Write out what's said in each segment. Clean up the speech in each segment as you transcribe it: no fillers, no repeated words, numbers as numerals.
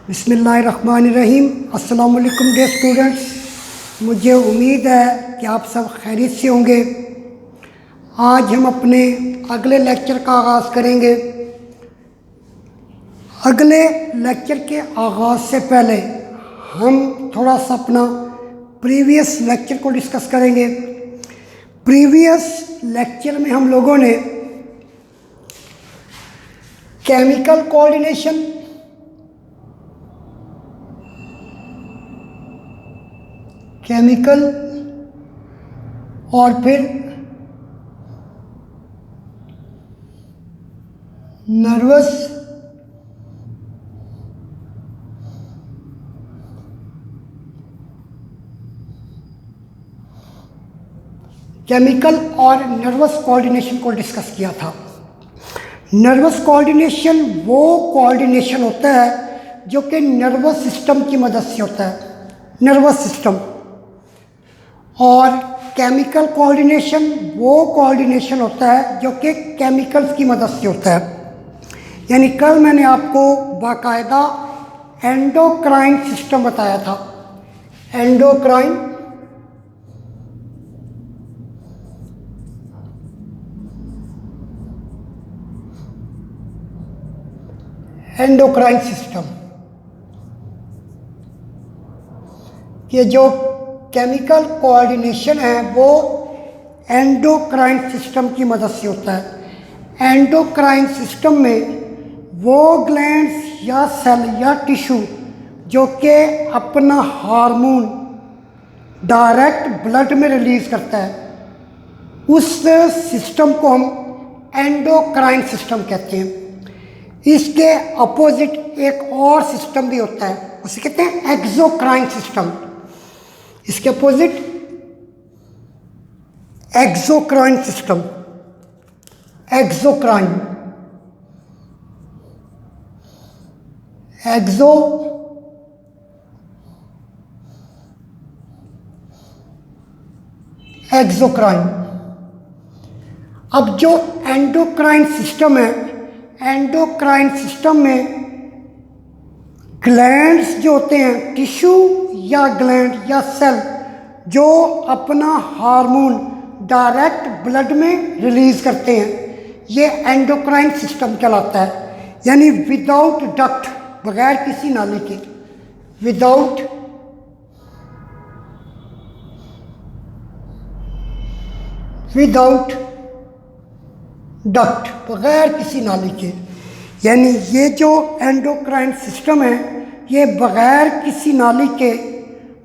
बिस्मिल्लाहिर्रहमानिर्रहीम। अस्सलाम वालेकुम डियर स्टूडेंट्स, मुझे उम्मीद है कि आप सब खैरियत से होंगे। आज हम अपने अगले लेक्चर का आगाज़ करेंगे। अगले लेक्चर के आगाज़ से पहले हम थोड़ा सा अपना प्रीवियस लेक्चर को डिस्कस करेंगे। प्रीवियस लेक्चर में हम लोगों ने केमिकल कोऑर्डिनेशन, केमिकल और फिर नर्वस केमिकल और नर्वस कोऑर्डिनेशन को डिस्कस किया था। नर्वस कोऑर्डिनेशन वो कोऑर्डिनेशन होता है जो कि नर्वस सिस्टम की मदद से होता है, नर्वस सिस्टम। और केमिकल कोऑर्डिनेशन वो कोऑर्डिनेशन होता है जो कि केमिकल्स की मदद से होता है। यानी कल मैंने आपको बाकायदा एंडोक्राइन सिस्टम बताया था। एंडोक्राइन सिस्टम कि जो केमिकल कोऑर्डिनेशन है वो एंडोक्राइन सिस्टम की मदद से होता है। एंडोक्राइन सिस्टम में वो ग्लैंड्स या सेल या टिश्यू जो कि अपना हार्मोन डायरेक्ट ब्लड में रिलीज़ करता है, उस सिस्टम को हम एंडोक्राइन सिस्टम कहते हैं। इसके अपोजिट एक और सिस्टम भी होता है, उसे कहते हैं एक्सोक्राइन सिस्टम। इसके opposite exocrine system, exocrine, exocrine. अब जो एंडोक्राइन सिस्टम है, एंडोक्राइन सिस्टम में ग्लैंड्स जो होते हैं, टिश्यू या ग्लैंड या सेल जो अपना हार्मोन डायरेक्ट ब्लड में रिलीज़ करते हैं, ये एंडोक्राइन सिस्टम कहलाता है। यानी विदाउट डक्ट, बगैर किसी नाली के, विदाउट डक्ट, बगैर किसी नाली के। यानी ये जो एंडोक्राइन सिस्टम है ये बगैर किसी नाली के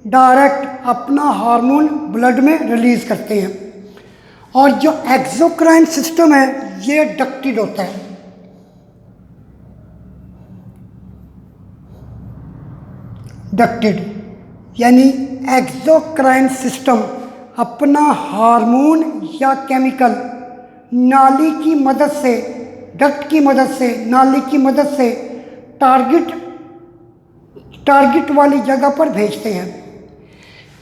डायरेक्ट अपना हार्मोन ब्लड में रिलीज़ करते हैं। और जो एक्सोक्राइन सिस्टम है ये डक्टेड होता है। डक्टेड यानी एक्सोक्राइन सिस्टम अपना हार्मोन या केमिकल नाली की मदद से, डक्ट की मदद से, नाली की मदद से टारगेट वाली जगह पर भेजते हैं।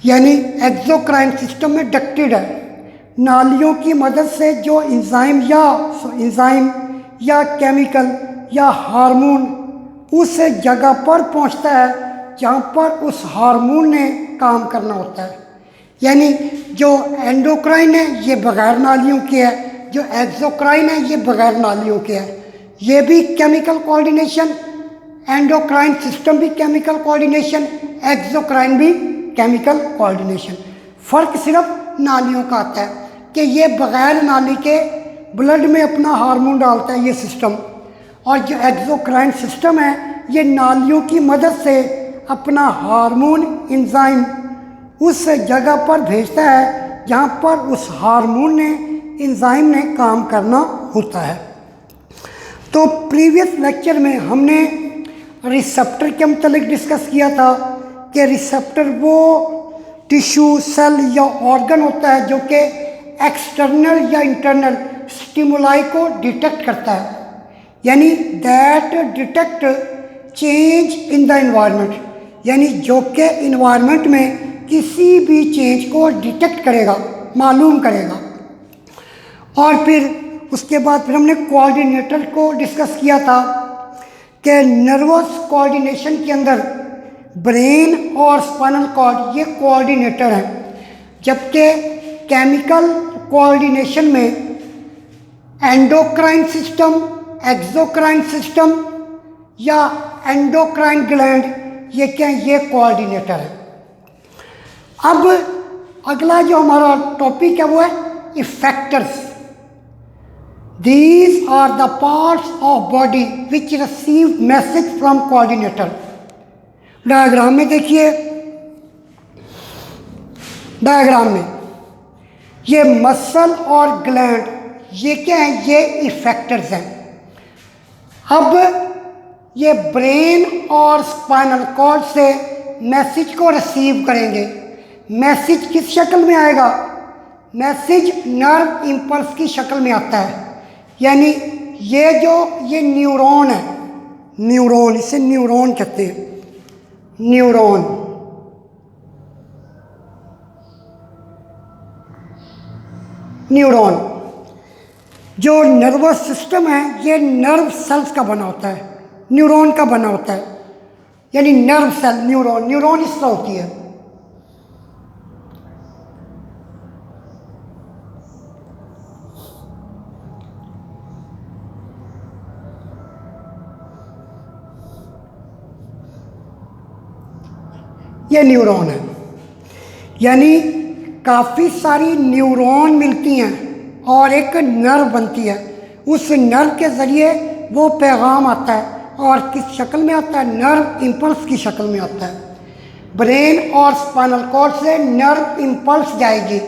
यानी एक्सोक्राइन सिस्टम में डक्टेड है, नालियों की मदद से जो इंजाइम या केमिकल या हार्मोन उस जगह पर पहुंचता है जहां पर उस हार्मोन ने काम करना होता है। यानी जो एंडोक्राइन है ये बगैर नालियों के है, जो एक्सोक्राइन है ये बगैर नालियों के है। ये भी केमिकल कोऑर्डिनेशन, एंडोक्राइन सिस्टम भी केमिकल कोऑर्डिनेशन, एक्सोक्राइन भी केमिकल कोऑर्डिनेशन। फ़र्क सिर्फ नालियों का आता है कि ये बगैर नाली के ब्लड में अपना हार्मोन डालता है ये सिस्टम, और जो एक्सोक्राइन सिस्टम है ये नालियों की मदद से अपना हार्मोन एंजाइम उस जगह पर भेजता है जहाँ पर उस हार्मोन ने, एंजाइम ने काम करना होता है। तो प्रीवियस लेक्चर में हमने रिसेप्टर के मतलब डिस्कस किया था कि रिसेप्टर वो टिश्यू, सेल या ऑर्गन होता है जो कि एक्सटर्नल या इंटरनल स्टिमुलाई को डिटेक्ट करता है। यानी that detect change in the environment, यानी जो कि एनवायरनमेंट में किसी भी चेंज को डिटेक्ट करेगा, मालूम करेगा। और फिर उसके बाद फिर हमने कोऑर्डिनेटर को डिस्कस किया था कि नर्वस कोऑर्डिनेशन के अंदर ब्रेन और स्पाइनल कॉर्ड ये कोऑर्डिनेटर हैं, जबकि केमिकल कोऑर्डिनेशन में एंडोक्राइन सिस्टम, एक्सोक्राइन सिस्टम या एंडोक्राइन ग्लैंड ये क्या है, ये कोऑर्डिनेटर है। अब अगला जो हमारा टॉपिक है वो है effectors. These are the parts of body which receive message from coordinator। Diagram में देखिए, डायग्राम में ये मसल और ग्लैंड ये क्या है, ये इफेक्टर्स हैं। अब ये ब्रेन और स्पाइनल कॉर्ड से मैसेज को रिसीव करेंगे। मैसेज किस शक्ल में आएगा? मैसेज नर्व इम्पल्स की शक्ल में आता है। यानी ये न्यूरॉन है, न्यूरॉन, इसे न्यूरॉन कहते हैं, न्यूरॉन। न्यूरॉन जो नर्वस सिस्टम है ये नर्व सेल्स का बना होता है, न्यूरॉन का बना होता है। यानी नर्व सेल न्यूरॉन, न्यूरॉन इस तरह होती है। ये न्यूरॉन है, यानी काफ़ी सारी न्यूरॉन मिलती हैं और एक नर्व बनती है। उस नर्व के ज़रिए वो पैगाम आता है, और किस शक्ल में आता है? नर्व इम्पल्स की शक्ल में आता है। ब्रेन और स्पाइनल कॉर्ड से नर्व इम्पल्स जाएगी,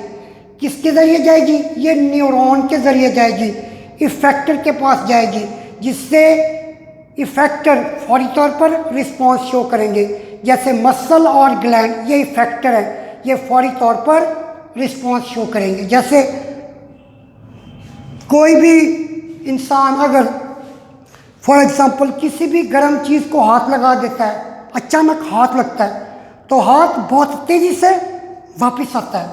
किसके ज़रिए जाएगी? ये न्यूरॉन के ज़रिए जाएगी, इफेक्टर के पास जाएगी, जिससे इफेक्टर फौरी तौर पर रिस्पॉन्स शो करेंगे। जैसे मसल और ग्लैंड ये इफेक्टर है, ये फौरी तौर पर रिस्पॉन्स शो करेंगे। जैसे कोई भी इंसान अगर फॉर एग्जांपल किसी भी गर्म चीज़ को हाथ लगा देता है, अचानक हाथ लगता है तो हाथ बहुत तेज़ी से वापस आता है।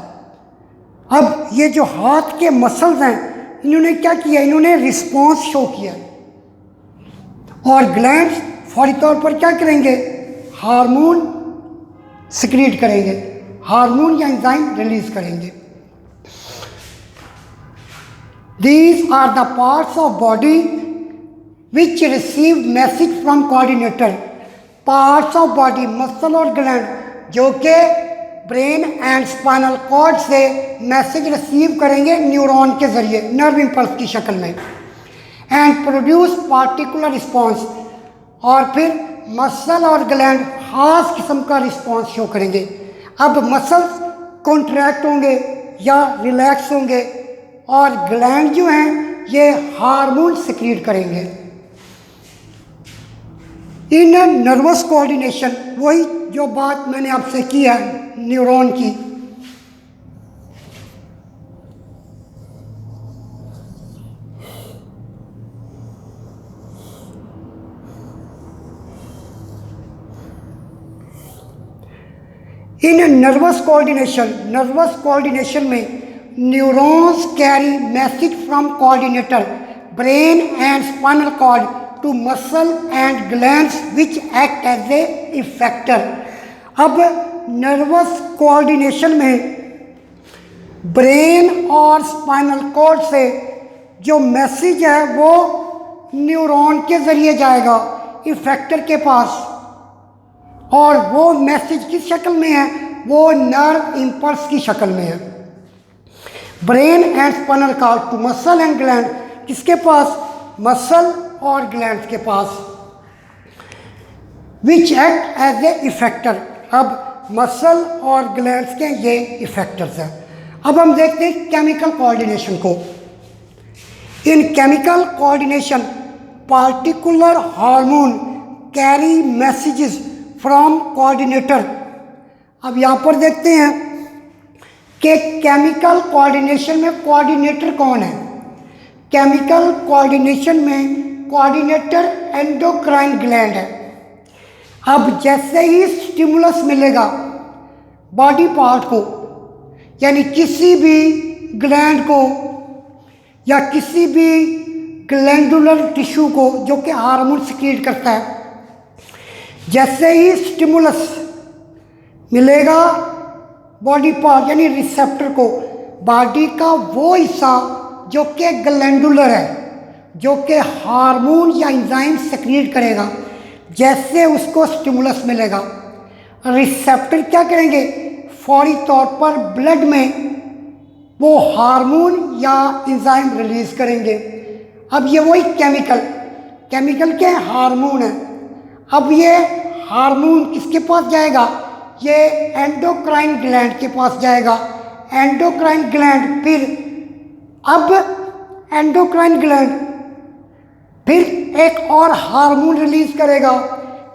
अब ये जो हाथ के मसल्स हैं इन्होंने क्या किया? इन्होंने रिस्पॉन्स शो किया, और ग्लैंड्स फौरी तौर पर क्या करेंगे? हार्मोन सिक्रीट करेंगे, हार्मोन या एंजाइम रिलीज करेंगे। These are the parts of body which receive message from coordinator। Parts of body, muscle और ग्लैंड जो कि ब्रेन एंड स्पाइनल कॉर्ड से मैसेज रिसीव करेंगे न्यूरॉन के जरिए, नर्व इम्पल्स की शक्ल में, एंड प्रोड्यूस पार्टिकुलर रिस्पॉन्स। और फिर मसल और ग्लैंड खास किस्म का रिस्पॉन्स शो करेंगे। अब मसल्स कॉन्ट्रैक्ट होंगे या रिलैक्स होंगे, और ग्लैंड जो हैं ये हार्मोन सिक्रीट करेंगे। इन नर्वस कोऑर्डिनेशन, वही जो बात मैंने आपसे की है न्यूरॉन की, इन नर्वस कोऑर्डिनेशन में neurons carry message from coordinator brain and spinal cord to muscle and glands which act as a effector. अब नर्वस कोऑर्डिनेशन में ब्रेन और स्पाइनल कॉर्ड से जो मैसेज है वो न्यूरॉन के ज़रिए जाएगा इफेक्टर के पास, और वो मैसेज किस शक्ल में है? वो नर्व इम्पल्स की शक्ल में है। Brain and spinal cord to muscle and gland, किसके पास? मसल और ग्लैंड के पास, which act as a effector. अब मसल और ग्लैंड्स के ये इफेक्टर्स हैं। अब हम देखते हैं केमिकल कोऑर्डिनेशन को। इन chemical coordination particular hormone carry messages from coordinator. अब यहाँ पर देखते हैं कि केमिकल कोऑर्डिनेशन में कोऑर्डिनेटर कौन है? केमिकल कोऑर्डिनेशन में कोऑर्डिनेटर एंडोक्राइन ग्लैंड है। अब जैसे ही स्टिमुलस मिलेगा बॉडी पार्ट को, यानी किसी भी ग्लैंड को या किसी भी ग्लैंडुलर टिश्यू को जो कि हार्मोन सिक्रीट करता है, जैसे ही स्टिमुलस मिलेगा बॉडी पार्ट यानी रिसेप्टर को, बॉडी का वो हिस्सा जो कि ग्लैंडुलर है, जो कि हार्मोन या एंजाइम सेक्रीट करेगा, जैसे उसको स्टिमुलस मिलेगा, रिसेप्टर क्या करेंगे, फौरी तौर पर ब्लड में वो हार्मोन या एंजाइम रिलीज करेंगे। अब ये वही केमिकल के हार्मोन है। अब ये हार्मोन किसके पास जाएगा, ये एंडोक्राइन ग्लैंड के पास जाएगा। एंडोक्राइन ग्लैंड फिर एंडोक्राइन ग्लैंड फिर एक और हार्मोन रिलीज करेगा।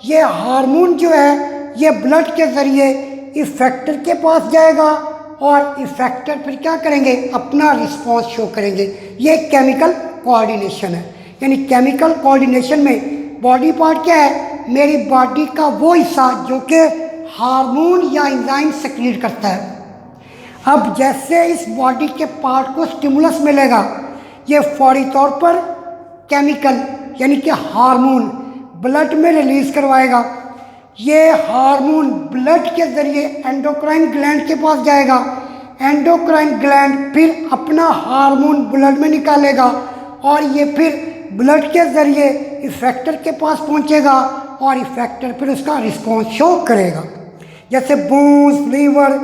ये हार्मोन जो है ये ब्लड के ज़रिए इफेक्टर के पास जाएगा और इफेक्टर फिर क्या करेंगे, अपना रिस्पॉन्स शो करेंगे। ये केमिकल कोऑर्डिनेशन है। यानी केमिकल कोऑर्डिनेशन में बॉडी पार्ट क्या है, मेरी बॉडी का वो हिस्सा जो कि हार्मोन या एंजाइम सेक्रीट करता है। अब जैसे इस बॉडी के पार्ट को स्टिमुलस मिलेगा, ये फौरी तौर पर केमिकल यानी कि हार्मोन ब्लड में रिलीज करवाएगा। ये हार्मोन ब्लड के ज़रिए एंडोक्राइन ग्लैंड के पास जाएगा। एंडोक्राइन ग्लैंड फिर अपना हार्मोन ब्लड में निकालेगा और ये फिर ब्लड के ज़रिए इफेक्टर के पास पहुंचेगा और इफेक्टर फिर उसका रिस्पॉन्स शो करेगा। जैसे बोन्स, लीवर,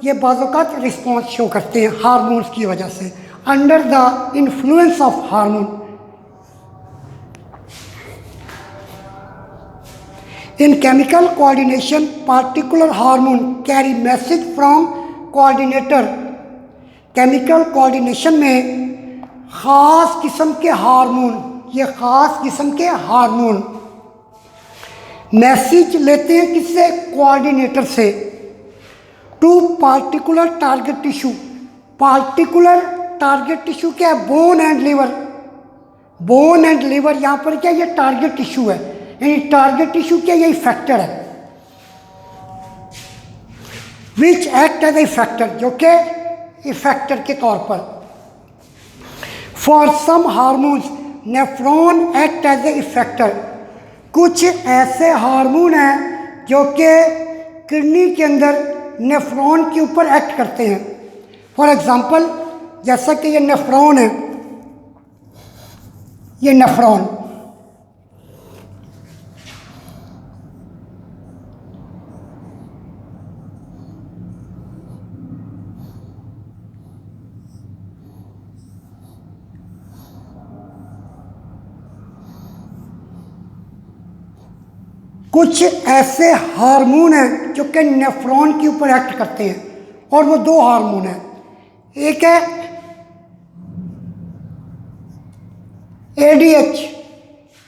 ये बाज़ों का रिस्पॉन्स शो करते हैं हार्मोन्स की वजह से, under the influence of hormone. In chemical coordination, particular hormone carry message from coordinator. Chemical coordination में ख़ास किस्म के हार्मोन, ये ख़ास किस्म के हार्मोन मैसेज लेते हैं किससे, कोऑर्डिनेटर से, to particular target tissue. Particular target tissue क्या है, bone and liver. Bone and liver यहाँ पर क्या, ये टारगेट टिश्यू है। यानी टारगेट टिश्यू क्या, ये इफेक्टर है, विच एक्ट एज इफेक्टर, जो कि इफेक्टर के तौर पर। For some hormones nephron act as a effector. कुछ ऐसे हार्मोन हैं जो कि किडनी के अंदर नेफ्रॉन के ऊपर एक्ट करते हैं। फॉर एग्जांपल, जैसा कि ये नेफ्रॉन है, ये नेफ्रॉन कुछ ऐसे हार्मोन हैं जो कि नेफ्रॉन के ऊपर एक्ट करते हैं, और वो दो हार्मोन हैं। एक है ADH,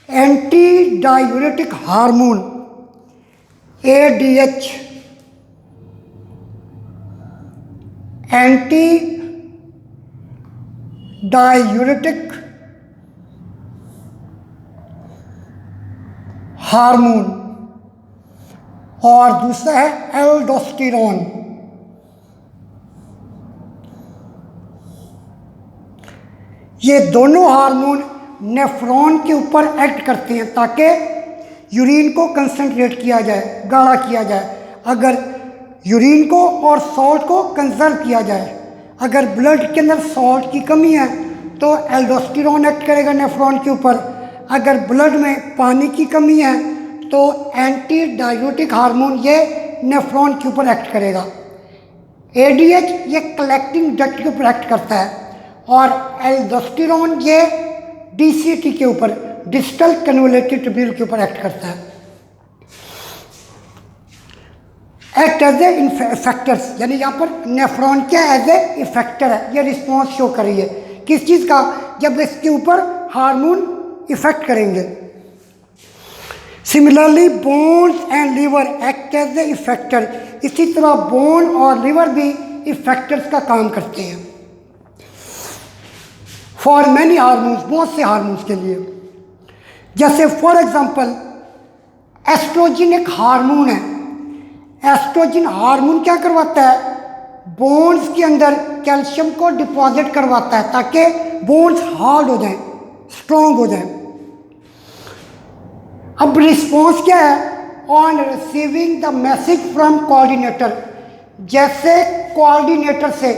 anti diuretic hormone, ADH, anti diuretic hormone, और दूसरा है एल्डोस्टेरोन। ये दोनों हार्मोन नेफ्रॉन के ऊपर एक्ट करते हैं ताकि यूरिन को कंसंट्रेट किया जाए, गाढ़ा किया जाए। अगर यूरिन को और सॉल्ट को कंजर्व किया जाए, अगर ब्लड के अंदर सॉल्ट की कमी है तो एल्डोस्टेरोन एक्ट करेगा नेफ्रॉन के ऊपर। अगर ब्लड में पानी की कमी है तो एंटी डायूरेटिक हार्मोन ये नेफ्रॉन के ऊपर एक्ट करेगा। एडीएच ये कलेक्टिंग डक्ट के ऊपर एक्ट करता है, और एल्डोस्टेरोन ये डीसीटी के ऊपर, डिस्टल कन्वोलेटेड ट्यूब्यूल के ऊपर एक्ट करता है। एक्ट एज ए इफेक्टर्स, यानी यहाँ पर नेफ्रॉन क्या एज ए इफेक्टर है, ये रिस्पॉन्स शो कर रही है किस चीज़ का, जब इसके ऊपर हार्मोन इफेक्ट करेंगे। Similarly bones and liver act as a effector. इसी तरह बोन और लिवर भी इफेक्टर्स का काम करते हैं फॉर मैनी हार्मोन्स, बहुत से हार्मोन्स के लिए। जैसे फॉर एग्जांपल एस्ट्रोजन एक हार्मोन है। एस्ट्रोजन हार्मोन क्या करवाता है, बोन्स के अंदर कैल्शियम को डिपॉजिट करवाता है ताकि बोन्स हार्ड हो जाएं, स्ट्रॉन्ग हो जाएं। अब रिस्पॉन्स क्या है, on receiving the message from coordinator, जैसे कोऑर्डिनेटर से,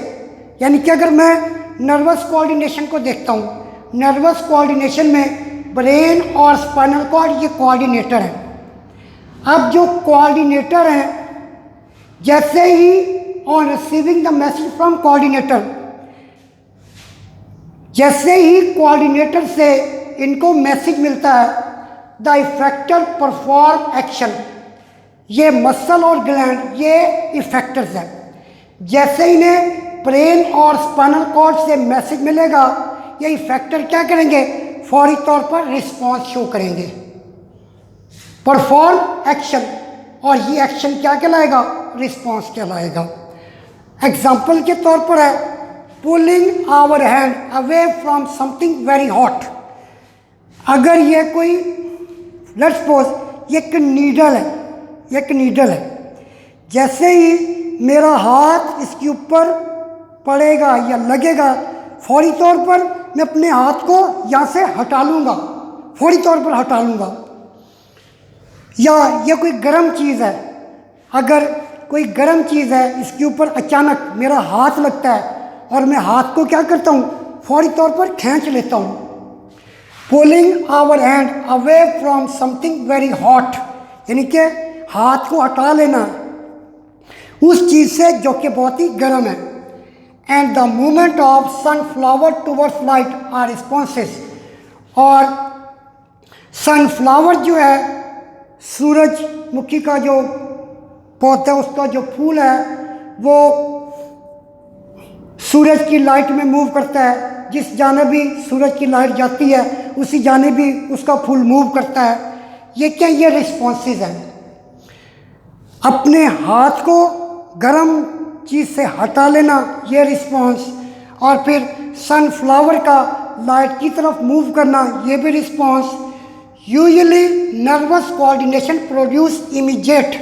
यानी कि अगर मैं नर्वस कोऑर्डिनेशन को देखता हूँ, नर्वस कोऑर्डिनेशन में ब्रेन और स्पाइनल कॉर्ड ये कोऑर्डिनेटर हैं। अब जो कोऑर्डिनेटर हैं, जैसे ही on receiving the message from coordinator, जैसे ही कोऑर्डिनेटर से इनको मैसेज मिलता है, द इफेक्टर परफॉर्म एक्शन, ये मसल और ग्लैंड ये इफेक्टर्स हैं। जैसे इन्हें ब्रेन और स्पाइनल कॉर्ड से मैसेज मिलेगा, ये इफेक्टर क्या करेंगे, फौरी तौर पर रिस्पॉन्स शो करेंगे, परफॉर्म एक्शन, और ये एक्शन क्या कहलाएगा, रिस्पॉन्स कहलाएगा। एग्जाम्पल के तौर पर है pulling our hand away from something very hot. अगर ये कोई, लेट्स सपोज ये एक नीडल है, एक नीडल है, जैसे ही मेरा हाथ इसके ऊपर पड़ेगा या लगेगा, फौरी तौर पर मैं अपने हाथ को यहाँ से हटा लूँगा, फौरी तौर पर हटा लूँगा। या ये कोई गर्म चीज़ है, अगर कोई गर्म चीज़ है, इसके ऊपर अचानक मेरा हाथ लगता है और मैं हाथ को क्या करता हूँ, फौरी तौर पर खींच लेता हूँ। Pulling our hand away from something very hot, यानी कि हाथ को हटा लेना उस चीज़ से जो कि बहुत ही गर्म है। And the movement of sunflower towards light are responses, और सनफ्लावर जो है, सूरजमुखी का जो पौधा, उसका जो फूल है वो सूरज की लाइट में मूव करता है, जिस जाने भी सूरज की लाइट जाती है उसी जाने भी उसका फूल मूव करता है। ये क्या, ये रिस्पॉन्सेज हैं। अपने हाथ को गर्म चीज़ से हटा लेना, ये रिस्पॉन्स, और फिर सनफ्लावर का लाइट की तरफ मूव करना, ये भी response. Usually nervous coordination produce immediate,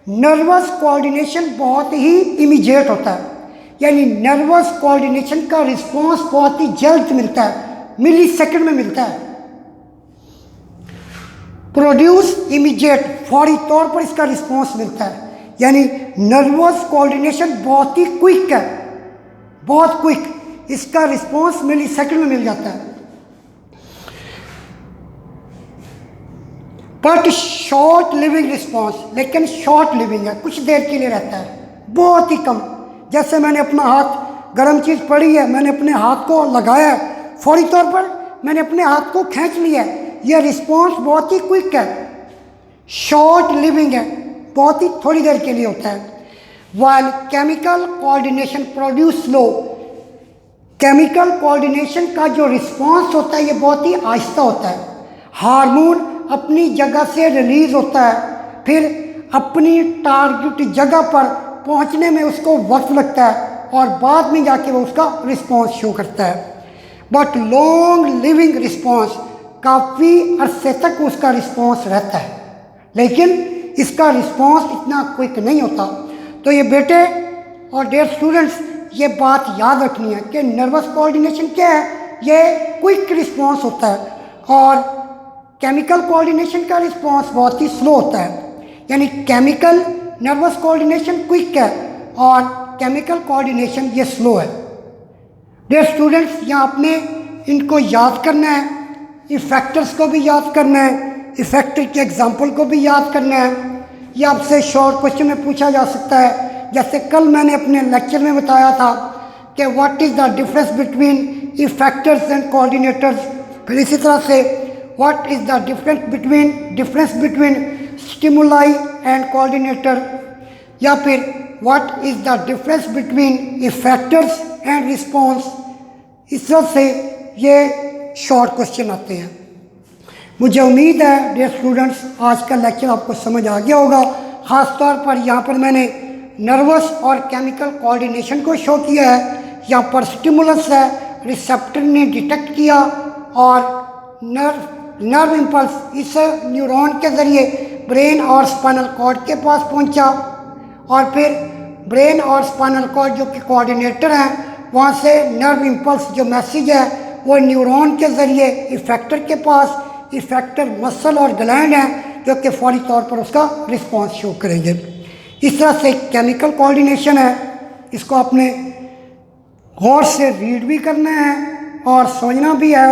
nervous coordination बहुत ही इमीडिएट होता है, यानी नर्वस कोऑर्डिनेशन का रिस्पॉन्स बहुत ही जल्द मिलता है, मिली सेकेंड में मिलता है। प्रोड्यूस इमीडिएट, फौरी तौर पर इसका रिस्पॉन्स मिलता है, यानी नर्वस कोऑर्डिनेशन बहुत ही क्विक है, बहुत क्विक, इसका रिस्पॉन्स मिली सेकेंड में मिल जाता है। बट शॉर्ट लिविंग रिस्पॉन्स, लेकिन शॉर्ट लिविंग है, कुछ देर के लिए रहता है, बहुत ही कम। जैसे मैंने अपना हाथ, गर्म चीज़ पड़ी है, मैंने अपने हाथ को लगाया है, फौरी तौर पर मैंने अपने हाथ को खींच लिया है, यह रिस्पॉन्स बहुत ही क्विक है, शॉर्ट लिविंग है, बहुत ही थोड़ी देर के लिए होता है। While chemical coordination produce slow, chemical coordination का जो रिस्पॉन्स होता है ये बहुत ही आहिस्ता होता है। हार्मोन अपनी जगह से रिलीज होता है, फिर अपनी टारगेट जगह पर पहुंचने में उसको वक्त लगता है और बाद में जाके वो उसका रिस्पॉन्स शो करता है। बट लॉन्ग लिविंग रिस्पॉन्स, काफ़ी अरसे तक उसका रिस्पॉन्स रहता है, लेकिन इसका रिस्पॉन्स इतना क्विक नहीं होता। तो ये बेटे और डियर स्टूडेंट्स, ये बात याद रखनी है कि नर्वस कोऑर्डिनेशन क्या है, ये क्विक रिस्पॉन्स होता है, और केमिकल कोऑर्डिनेशन का रिस्पॉन्स बहुत ही स्लो होता है। यानी केमिकल नर्वस कोऑर्डिनेशन क्विक है और केमिकल कोऑर्डिनेशन ये स्लो है। डियर स्टूडेंट्स, यहाँ आपने इनको याद करना है, इफेक्टर्स को भी याद करना है, इफेक्टर के एग्जाम्पल को भी याद करना है। ये आपसे शॉर्ट क्वेश्चन में पूछा जा सकता है, जैसे कल मैंने अपने लेक्चर में बताया था कि what is the difference between effectors and coordinators. फिर इसी तरह से what is the difference between stimuli and coordinator, या फिर what is the difference between effectors and response. इस तरह से ये शॉर्ट क्वेश्चन आते हैं। मुझे उम्मीद है डियर स्टूडेंट्स, आज का लेक्चर आपको समझ आ गया होगा। ख़ास तौर पर यहाँ पर मैंने नर्वस और केमिकल कोऑर्डिनेशन को शो किया है। यहाँ पर स्टिमुलस है, रिसेप्टर ने डिटेक्ट किया और नर्व इम्पल्स इस न्यूरॉन के ज़रिए ब्रेन और स्पाइनल कॉर्ड के पास पहुँचा, और फिर ब्रेन और स्पाइनल कॉर्ड जो कि कोऑर्डिनेटर हैं, वहाँ से नर्व इम्पल्स जो मैसेज है वो न्यूरॉन के ज़रिए इफेक्टर के पास, इफेक्टर मसल और ग्लैंड हैं, जो कि फौरी तौर पर उसका रिस्पॉन्स शो करेंगे। इस तरह से केमिकल कोऑर्डिनेशन है, इसको आपने गौर से रीड भी करना है और समझना भी है।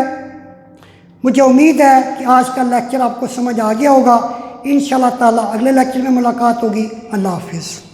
मुझे उम्मीद है कि आज का लेक्चर आपको समझ आ गया होगा। इंशाल्लाह ताला अगले लेक्चर में मुलाकात होगी। अल्लाह हाफिज़।